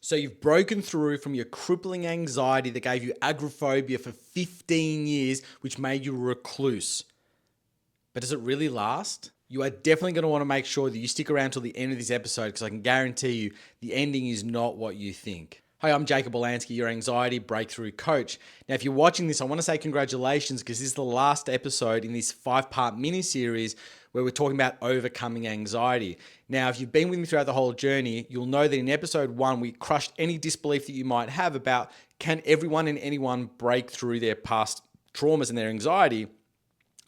So you've broken through from your crippling anxiety that gave you agoraphobia for 15 years, which made you a recluse. But does it really last? You are definitely going to want to make sure that you stick around till the end of this episode because I can guarantee you the ending is not what you think. Hi, I'm Jacob Olansky, your anxiety breakthrough coach. Now, if you're watching this, I want to say congratulations because this is the last episode in this 5-part mini-series where we're talking about overcoming anxiety. Now, if you've been with me throughout the whole journey, you'll know that in episode 1, we crushed any disbelief that you might have about can everyone and anyone break through their past traumas and their anxiety.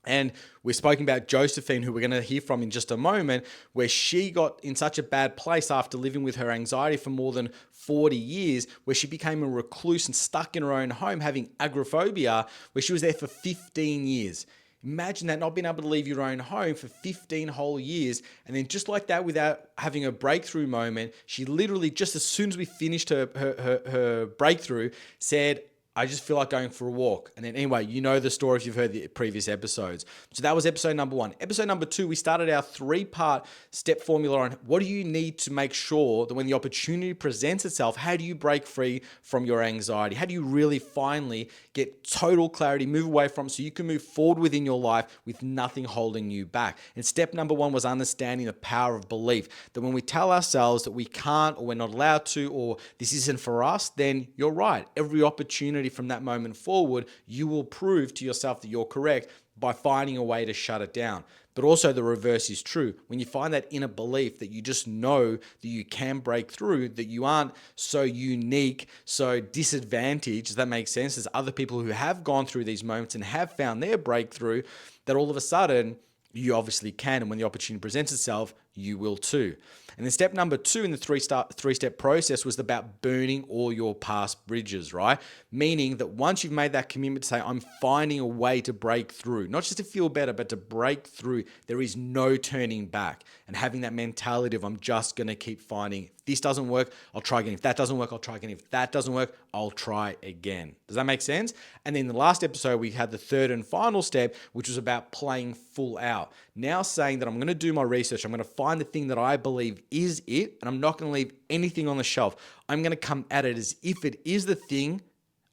And we're speaking about Josephine, who we're going to hear from in just a moment, where she got in such a bad place after living with her anxiety for more than 40 years, where she became a recluse and stuck in her own home having agoraphobia, where she was there for 15 years. Imagine that, not being able to leave your own home for 15 whole years. And then just like that, without having a breakthrough moment, she literally, just as soon as we finished her breakthrough, said, I just feel like going for a walk. And then anyway, you know the story if you've heard the previous episodes. So that was episode number 1. Episode number 2, we started our 3-part step formula on what do you need to make sure that when the opportunity presents itself, how do you break free from your anxiety? How do you really finally get total clarity, move away from so you can move forward within your life with nothing holding you back? And step number 1 was understanding the power of belief. That when we tell ourselves that we can't or we're not allowed to or this isn't for us, then you're right. Every opportunity from that moment forward, you will prove to yourself that you're correct by finding a way to shut it down. But also the reverse is true. When you find that inner belief that you just know that you can break through, that you aren't so unique, so disadvantaged, does that make sense? There's other people who have gone through these moments and have found their breakthrough, that all of a sudden you obviously can. And when the opportunity presents itself, you will too. And then step number 2 in the three-step process was about burning all your past bridges, right? Meaning that once you've made that commitment to say, I'm finding a way to break through, not just to feel better, but to break through, there is no turning back. And having that mentality of I'm just going to keep finding, if this doesn't work, I'll try again. If that doesn't work, I'll try again. If that doesn't work, I'll try again. Does that make sense? And then the last episode, we had the third and final step, which was about playing full out. Now saying that I'm going to do my research, I'm going to find the thing that I believe is it, and I'm not going to leave anything on the shelf. I'm going to come at it as if it is the thing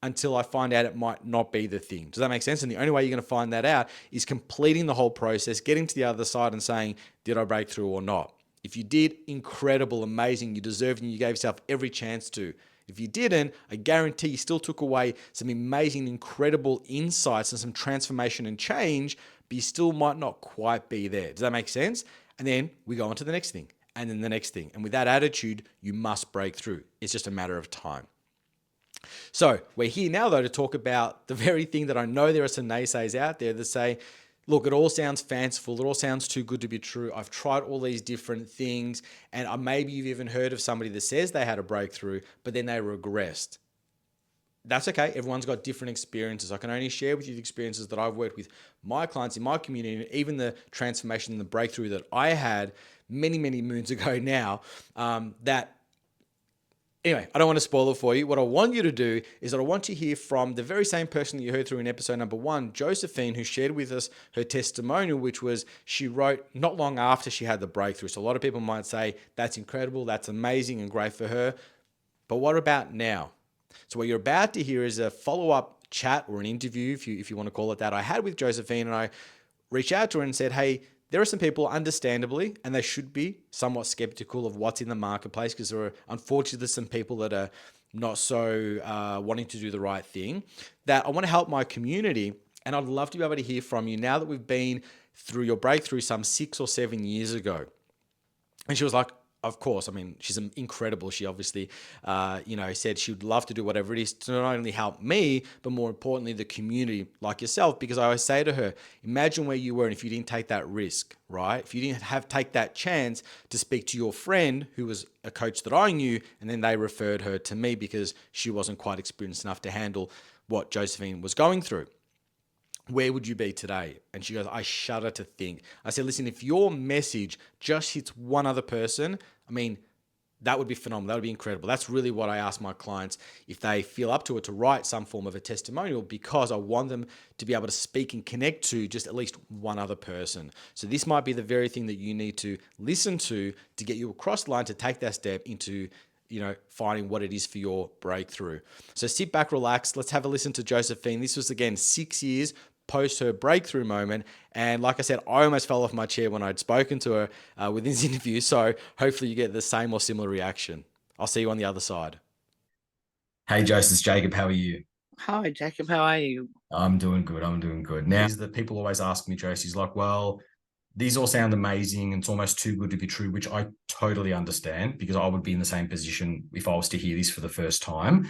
until I find out it might not be the thing. Does that make sense? And the only way you're going to find that out is completing the whole process, getting to the other side and saying, did I break through or not? If you did, incredible, amazing, you deserved and you gave yourself every chance to. If you didn't, I guarantee you still took away some amazing, incredible insights and some transformation and change, but you still might not quite be there. Does that make sense? And then we go on to the next thing and then the next thing. And with that attitude, you must break through. It's just a matter of time. So we're here now, though, to talk about the very thing that I know there are some naysayers out there that say, look, it all sounds fanciful. It all sounds too good to be true. I've tried all these different things. And maybe you've even heard of somebody that says they had a breakthrough, but then they regressed. That's okay. Everyone's got different experiences. I can only share with you the experiences that I've worked with my clients in my community, and even the transformation and the breakthrough that I had many, many moons ago now, Anyway, I don't want to spoil it for you. What I want you to do is that I want you to hear from the very same person that you heard through in episode number 1, Josephine, who shared with us her testimonial, which was she wrote not long after she had the breakthrough. So a lot of people might say, that's incredible, that's amazing and great for her. But what about now? So what you're about to hear is a follow-up chat or an interview, if you want to call it that, I had with Josephine, and I reached out to her and said, hey, there are some people, understandably, and they should be somewhat skeptical of what's in the marketplace because there are, unfortunately, some people that are not so wanting to do the right thing, that I want to help my community, and I'd love to be able to hear from you now that we've been through your breakthrough some 6 or 7 years ago. And she was like, of course, I mean, she's incredible. She obviously, said she would love to do whatever it is to not only help me, but more importantly, the community like yourself. Because I always say to her, imagine where you were and if you didn't take that risk, right? If you didn't take that chance to speak to your friend who was a coach that I knew, and then they referred her to me because she wasn't quite experienced enough to handle what Josephine was going through. Where would you be today? And she goes, I shudder to think. I said, listen, if your message just hits one other person, I mean, that would be phenomenal. That would be incredible. That's really what I ask my clients, if they feel up to it, to write some form of a testimonial, because I want them to be able to speak and connect to just at least one other person. So this might be the very thing that you need to listen to get you across the line to take that step into finding what it is for your breakthrough. So sit back, relax. Let's have a listen to Josephine. This was, again, 6 years post her breakthrough moment. And like I said, I almost fell off my chair when I'd spoken to her with this interview. So hopefully you get the same or similar reaction. I'll see you on the other side. Hey, Joseph, it's Jacob. How are you? Hi, Jacob. How are you? I'm doing good. I'm doing good. Now, is that people always ask me, Josie's like, well, these all sound amazing. And it's almost too good to be true, which I totally understand because I would be in the same position if I was to hear this for the first time.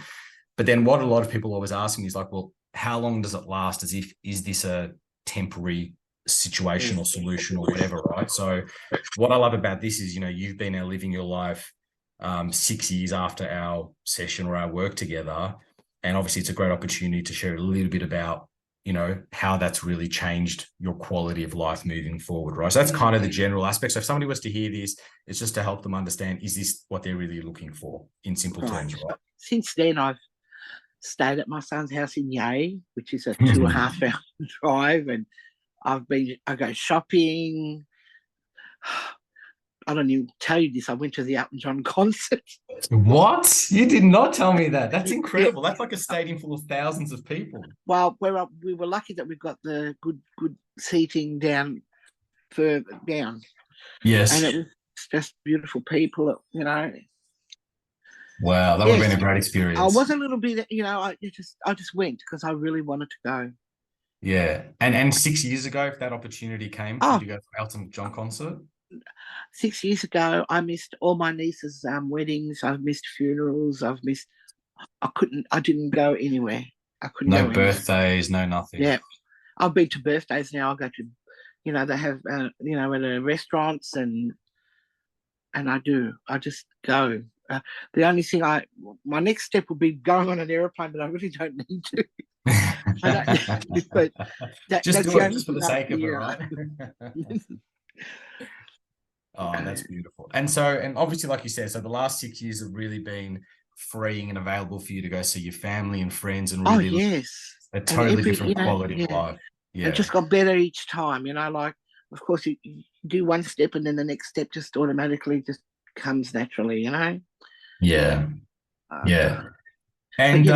But then what a lot of people always ask me is like, well, how long does it last? Is this a temporary situation or solution or whatever, right? So what I love about this is, you've been out living your life 6 years after our session or our work together. And obviously it's a great opportunity to share a little bit about, how that's really changed your quality of life moving forward, right? So that's kind of the general aspect. So if somebody was to hear this, it's just to help them understand, is this what they're really looking for in simple terms, right? Since then, I've stayed at my son's house in Yea, which is a 2.5 hour drive, and I go shopping. I don't even tell you this. I went to the Elton John concert. What? You did not tell me that. That's incredible. That's like a stadium full of thousands of people. Well, we were lucky that we got the good seating down further down. Yes. And it was just beautiful people, Wow, that would have been a great experience. I was a little bit, I just went because I really wanted to go. Yeah. And 6 years ago, if that opportunity came for you to go to Elton John concert? 6 years ago, I missed all my niece's weddings. I've missed funerals. I didn't go anywhere. I couldn't go No birthdays, no nothing. Yeah. I've been to birthdays now. I go to, they have, at the restaurants and I just go. The only thing my next step would be going on an airplane, but I really don't need to. But just do it just for the sake of it, right? Oh, that's beautiful. And obviously, like you said, so the last 6 years have really been freeing and available for you to go see your family and friends and really a totally different quality of life. Yeah. It just got better each time, like, of course, you do one step and then the next step just automatically just comes naturally, Yeah. Yeah. And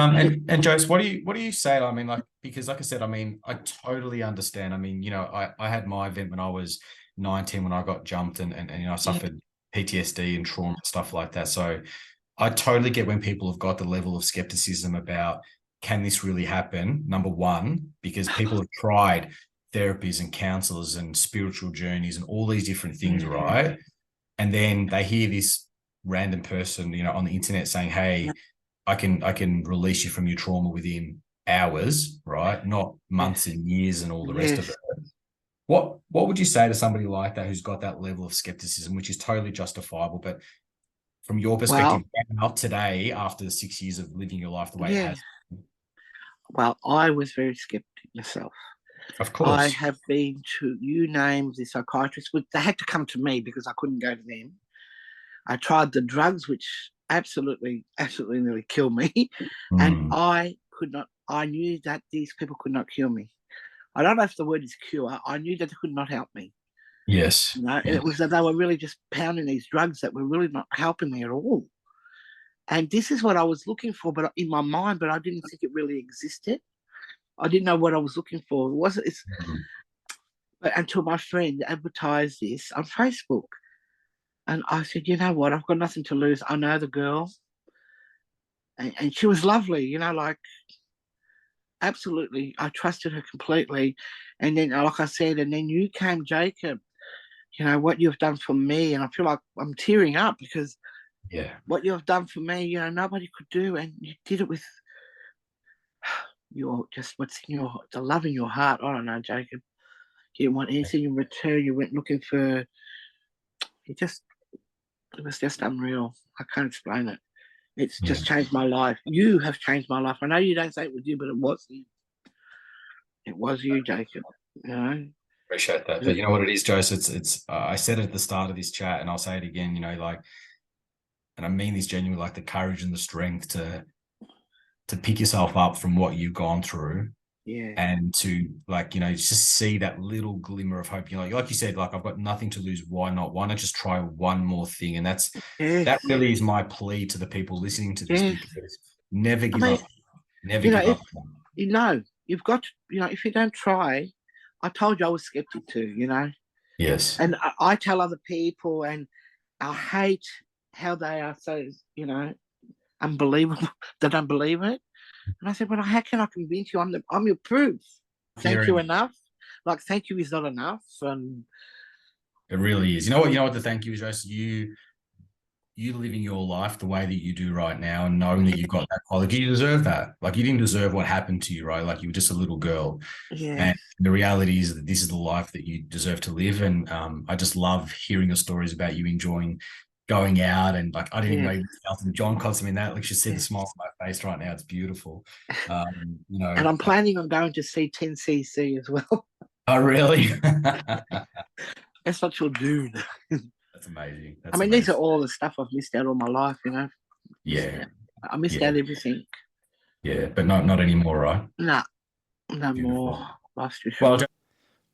Jose, what do you say? I mean, because like I said, I totally understand. I had my event when I was 19 when I got jumped and I suffered PTSD and trauma and stuff like that. So I totally get when people have got the level of skepticism about, can this really happen? Number one, because people have tried therapies and counselors and spiritual journeys and all these different things, right? And then they hear this random person, on the internet saying, hey, I can release you from your trauma within hours, right? Not months and years and all the rest of it. What would you say to somebody like that who's got that level of skepticism, which is totally justifiable, but from your perspective, up today, after the 6 years of living your life the way it has? Well, I was very skeptic myself. Of course. I have been to, you name the psychiatrists, but they had to come to me because I couldn't go to them. I tried the drugs, which absolutely nearly killed me. And I knew that these people could not cure me. I don't know if the word is cure. I knew that they could not help me. Yes. It was that they were really just pounding these drugs that were really not helping me at all. And this is what I was looking for, but in my mind, but I didn't think it really existed. I didn't know what I was looking for. But until my friend advertised this on Facebook. And I said, you know what? I've got nothing to lose. I know the girl. And she was lovely, like, absolutely. I trusted her completely. And then, like I said, and then you came, Jacob, what you've done for me. And I feel like I'm tearing up because what you've done for me, nobody could do. And you did it with the love in your heart. I don't know, Jacob. You didn't want anything in return. You went looking for, it was just unreal. I can't explain it. It's just changed my life. You have changed my life. I know you don't say it was you, but it was you. It was you, Jacob. Appreciate that. But you know what it is, Joseph? It's I said it at the start of this chat, and I'll say it again. And I mean this genuinely, like the courage and the strength to pick yourself up from what you've gone through, Yeah. and to like, just see that little glimmer of hope. Like you said, like I've got nothing to lose. Why not? Why not just try one more thing? And that Yes. really is my plea to the people listening to this, Yes. because never I give mean, up. Never give if up. you've got, if you don't try, I told you I was skeptic too. Yes. And I tell other people, and I hate how they are so, unbelievable. They don't believe it. And I said, well, how can I convince you? I'm your proof. Thank you Hearing enough. Like, thank you is not enough. And it really is. You know what the thank you is, Jose? You living your life the way that you do right now, and knowing that you've got that quality. You deserve that. Like, you didn't deserve what happened to you, right? Like, you were just a little girl. yes, And the reality is that this is the life that you deserve to live. And I just love hearing your stories about you enjoying going out. And like, I didn't even know yes, you were Elton John concert. I mean, that, like, you see the yes. smile on my face right now. It's beautiful. And I'm planning on going to see 10cc as well. Oh, really? That's what you'll do. That's amazing. I That's mean, these are amazing. all the stuff I've missed out all my life. Yeah. I missed Yeah. out everything. Yeah. But not anymore, right? No, no Beautiful. more. Life's too Well, short.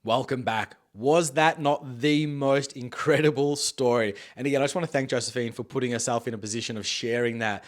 Welcome back. Was that not the most incredible story? And again, I just want to thank Josephine for putting herself in a position of sharing that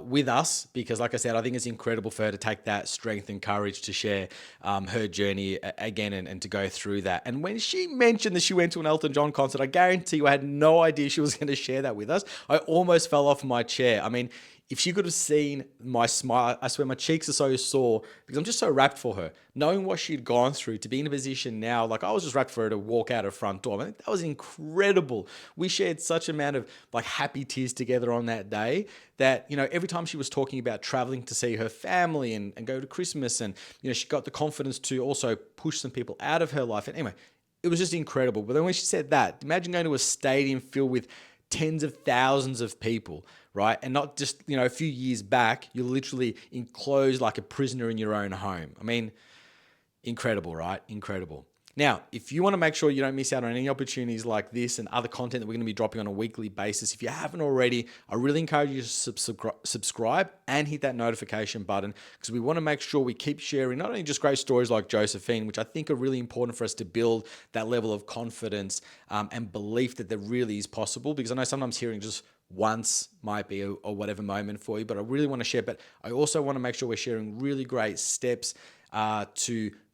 with us, because like I said, I think it's incredible for her to take that strength and courage to share her journey again and to go through that. And when she mentioned that she went to an Elton John concert, I guarantee you I had no idea she was going to share that with us. I almost fell off my chair. I mean, if she could have seen my smile, I swear my cheeks are so sore because I'm just so wrapped for her. Knowing what she'd gone through to be in a position now, like I was just wrapped for her to walk out her front door. I mean, that was incredible. We shared such amount of like happy tears together on that day that, every time she was talking about traveling to see her family and go to Christmas, and, she got the confidence to also push some people out of her life. And anyway, it was just incredible. But then when she said that, imagine going to a stadium filled with tens of thousands of people, right? And not just, a few years back, you're literally enclosed like a prisoner in your own home. I mean, incredible, right? Incredible. Now, if you want to make sure you don't miss out on any opportunities like this and other content that we're going to be dropping on a weekly basis, if you haven't already, I really encourage you to subscribe and hit that notification button, because we want to make sure we keep sharing not only just great stories like Josephine, which I think are really important for us to build that level of confidence and belief that there really is possible, because I know sometimes hearing just once might be or whatever moment for you, but I really want to share. But I also want to make sure we're sharing really great steps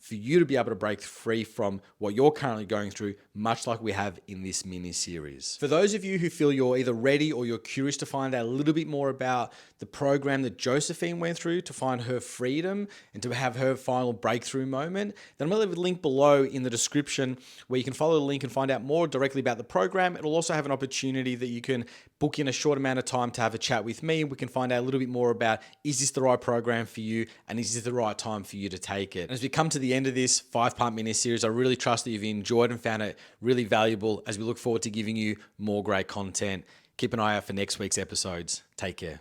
for you to be able to break free from what you're currently going through, much like we have in this mini series. For those of you who feel you're either ready or you're curious to find out a little bit more about the program that Josephine went through to find her freedom and to have her final breakthrough moment, then I'm going to leave a link below in the description where you can follow the link and find out more directly about the program. It'll also have an opportunity that you can book in a short amount of time to have a chat with me. We can find out a little bit more about, is this the right program for you, and is this the right time for you to take it? And as we come to the end of this 5-part mini series, I really trust that you've enjoyed and found it really valuable as we look forward to giving you more great content. Keep an eye out for next week's episodes. Take care.